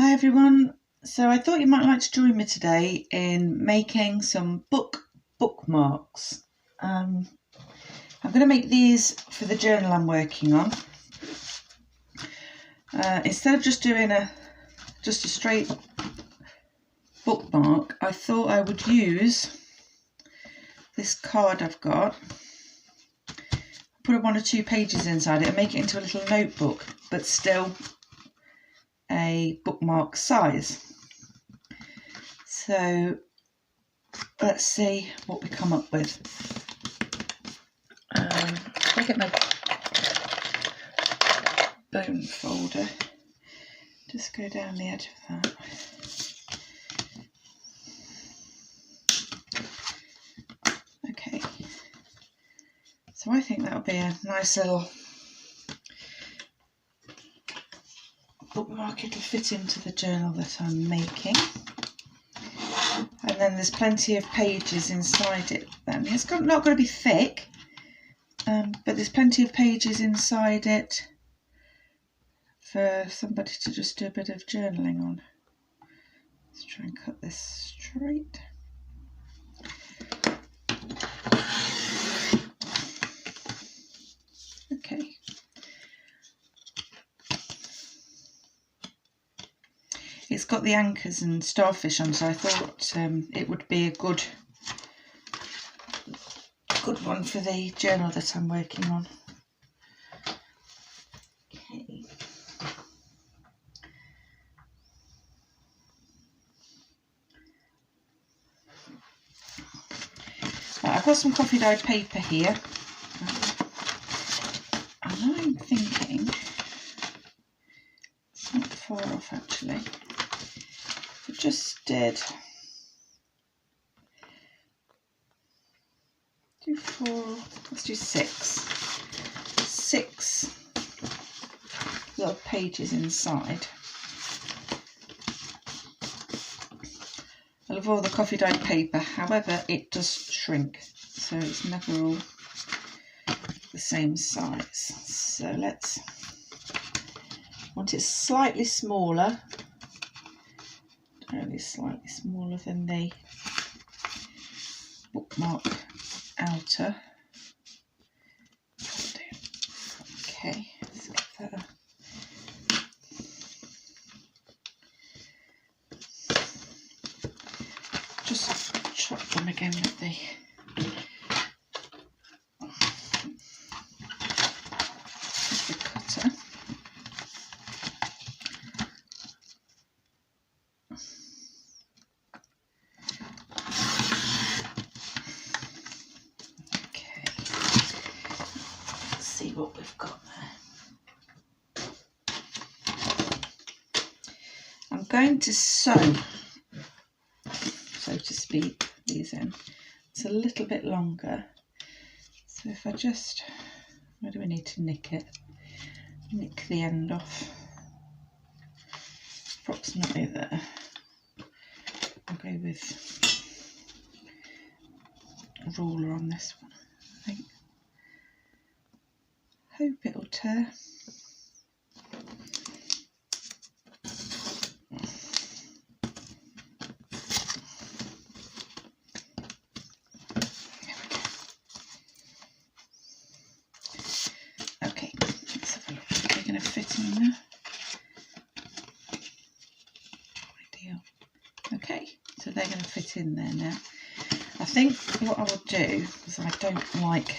Hi everyone, so I thought you might like to join me today in making some bookmarks. I'm going to make these for the journal I'm working on. Instead of just doing just a straight bookmark, I thought I would use this card I've got, put 1 or 2 pages inside it and make it into a little notebook, but still a bookmark size. So let's see what we come up with. If I get my bone folder, just go down the edge of that. Okay, so I think that'll be a nice little bookmark. It'll fit into the journal that I'm making, and then there's plenty of pages inside it. Then it's not going to be thick, but there's plenty of pages inside it for somebody to just do a bit of journaling on. Let's try and cut this straight. Okay. It's got the anchors and starfish on, so I thought it would be a good one for the journal that I'm working on. Okay. Right, I've got some coffee dyed paper here, and I'm thinking it's not far off actually. We just did 4, let's do 6 little pages inside. I love all the coffee dyed paper, however it does shrink, so it's never all the same size. So want it slightly smaller, only slightly smaller than the bookmark outer. Okay, let's get that. Just chop them again with the cutter. What we've got there. I'm going to sew, so to speak, these in. It's a little bit longer, so if I just, where do we need to nick it? Nick the end off, approximately there. I'll go with a ruler on this one, I think. Hope it'll tear. Okay, let's have a look. They're going to fit in there. Ideal. Okay, so they're going to fit in there now. I think what I will do, because I don't like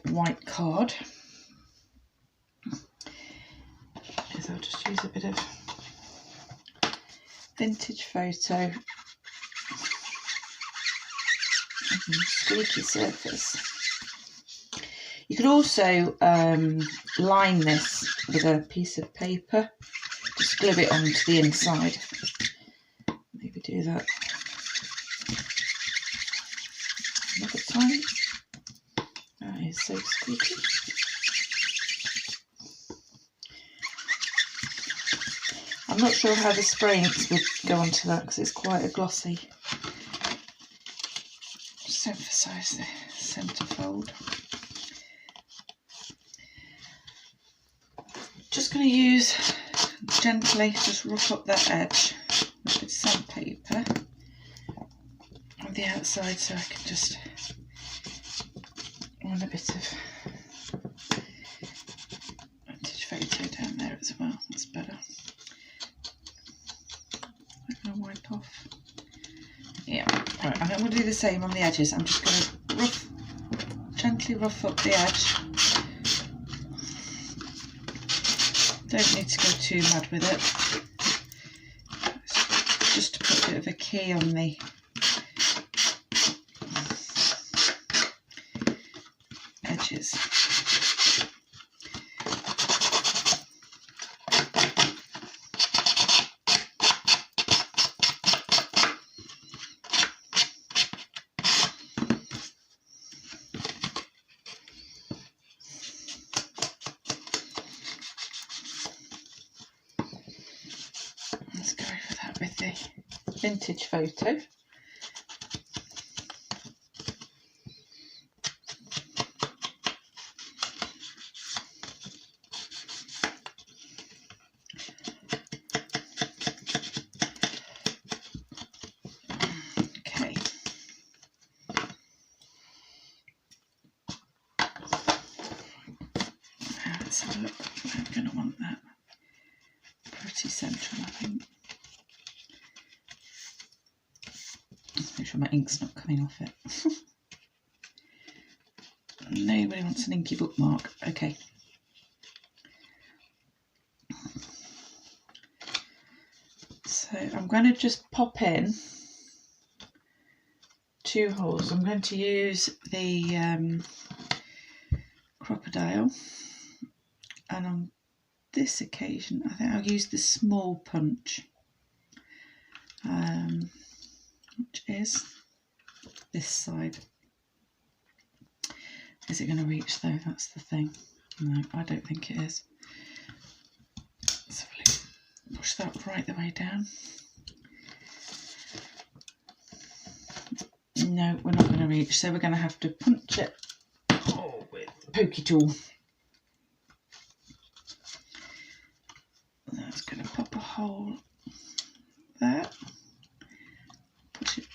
white card, is I'll just use a bit of vintage photo squeaky surface. You could also line this with a piece of paper, just glue it onto the inside. Maybe do that another time. That is so squeaky. I'm not sure how the spray inks would go onto that because it's quite a glossy. Just emphasise the centre fold. Just going to use gently just rough up that edge with a bit of sandpaper on the outside, so I can just run a bit of vintage photo down there as well. That's better. I'm going to wipe off. Yeah, right, I'm going to do the same on the edges. I'm just going to gently rough up the edge. Don't need to go too mad with it. Just to put a bit of a key on the edges. Let's go for that with the vintage photo. Okay. Now let's have a look. I'm going to want that pretty central, I think. Make sure my ink's not coming off it. Nobody wants an inky bookmark. Okay. So I'm going to just pop in 2 holes. I'm going to use the crocodile, and on this occasion I think I'll use the small punch, which is this side. Is it going to reach though? That's the thing. No, I don't think it is. So push that right the way down. No, we're not going to reach, so we're going to have to punch it with the pokey tool. That's going to pop a hole there. Push it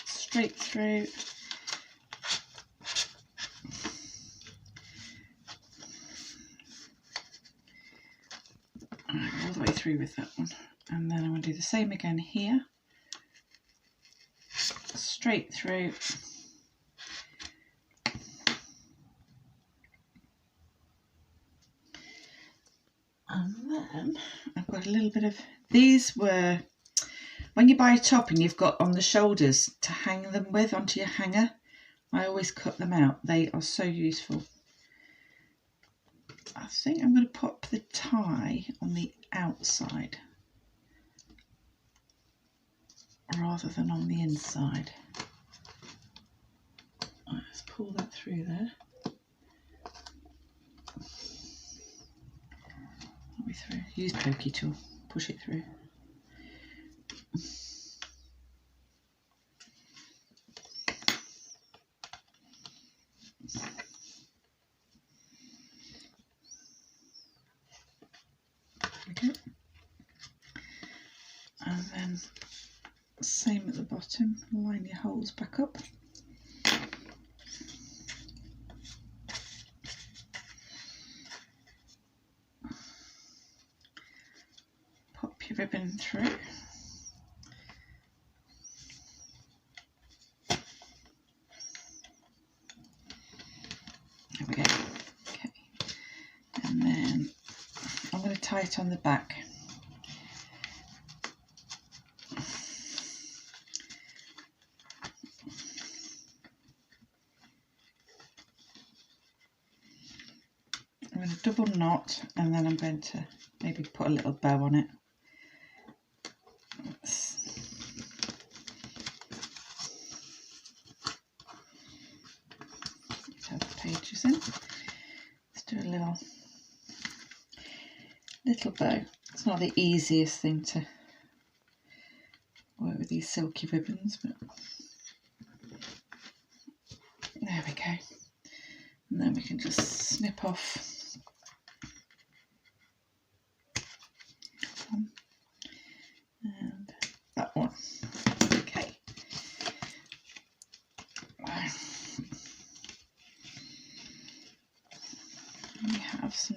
straight through. All the way through with that one, and then I'm going to do the same again here. Straight through. And then I've got a little bit of, these were, when you buy a top and you've got on the shoulders to hang them with onto your hanger, I always cut them out. They are so useful. I think I'm going to pop the tie on the outside rather than on the inside. Right, let's pull that through there. All the way through. Use pokey tool. Push it through. Okay. And then same at the bottom, line your holes back up. Pop your ribbon through. There we go. Okay. And then I'm going to tie it on the back. I'm going to double knot, and then I'm going to maybe put a little bow on it. Let's have the pages in. Let's do a little bow. It's not the easiest thing to work with these silky ribbons, but there we go. And then we can just snip off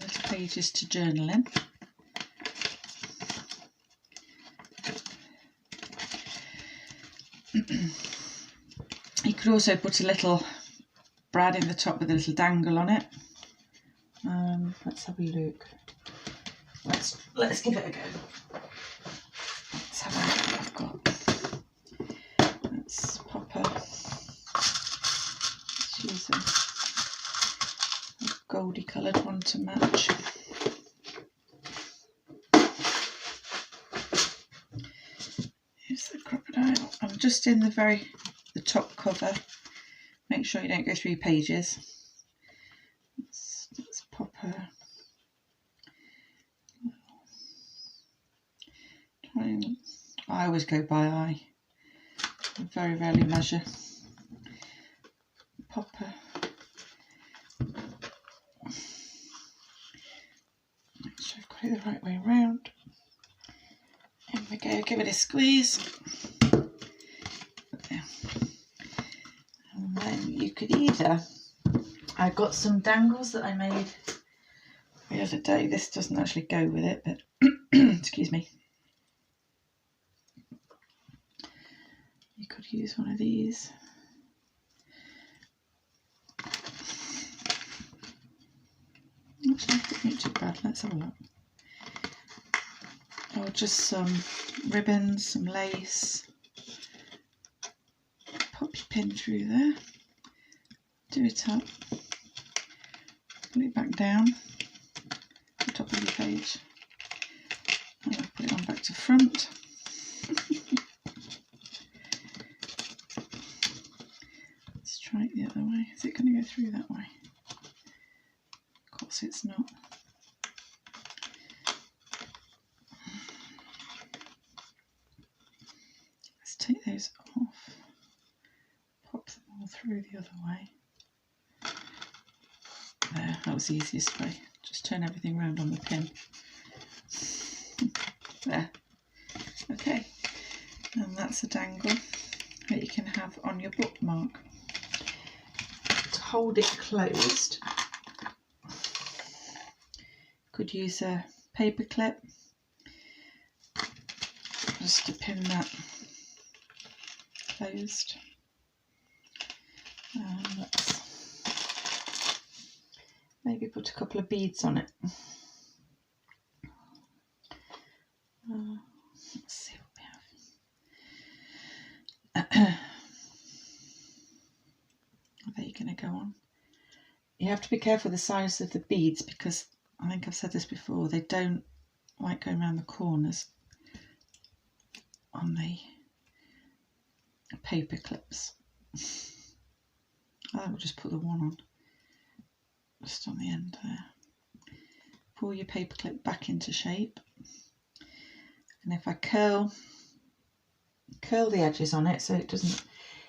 little pages to journal in. You could also put a little brad in the top with a little dangle on it. Let's have a look. Let's give it a go. Let's have a look what I've got. Let's pop let's use a goldy coloured one to match. Here's the crocodile. I'm just in the top cover. Make sure you don't go through pages. Let's pop a I always go by eye. I very rarely measure. Pop a make sure I've got it the right way around. Here we go, give it a squeeze. There. And then you could either, I've got some dangles that I made the other day. This doesn't actually go with it, but excuse me. You could use one of these. Actually, I think not too bad. Let's have a look. Or just some ribbons, some lace. Pop your pin through there. Do it up. Pull it back down. The top of your page. And I'll put it on back to front. Let's try it the other way. Is it going to go through that way? Of course it's not. Let's take those off. Pop them all through the other way. There, that was the easiest way. Just turn everything around on the pin. There. Okay. And that's a dangle that you can have on your bookmark. To hold it closed, could use a paper clip just to pin that closed. Let's maybe put a couple of beads on it. Let's see what we have. Are they going to go on? You have to be careful the size of the beads because I think I've said this before, they don't like going around the corners on the paper clips. I will just put the one on, just on the end there. Pull your paper clip back into shape, and if I curl the edges on it so it doesn't.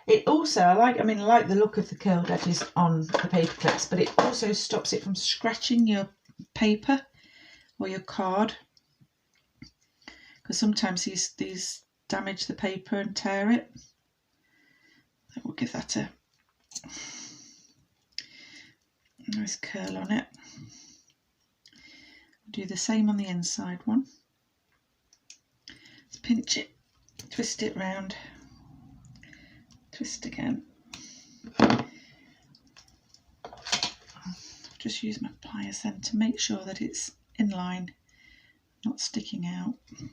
It also, I like the look of the curled edges on the paper clips, but it also stops it from scratching your paper or your card, because sometimes these damage the paper and tear it. So we'll give that a nice curl on it. Do the same on the inside one. Let's pinch it, twist it round, twist again. Just use my pliers then to make sure that it's in line, not sticking out, so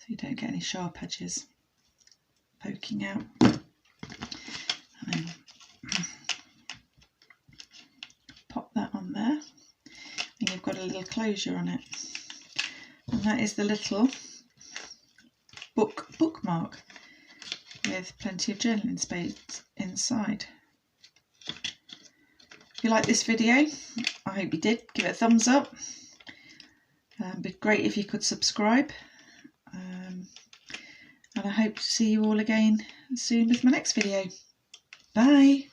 you don't get any sharp edges poking out. And then pop that on there, and you've got a little closure on it, and that is the little bookmark with plenty of journaling space inside. If you like this video, I hope you did, give it a thumbs up. It'd be great if you could subscribe, and I hope to see you all again soon with my next video. Bye.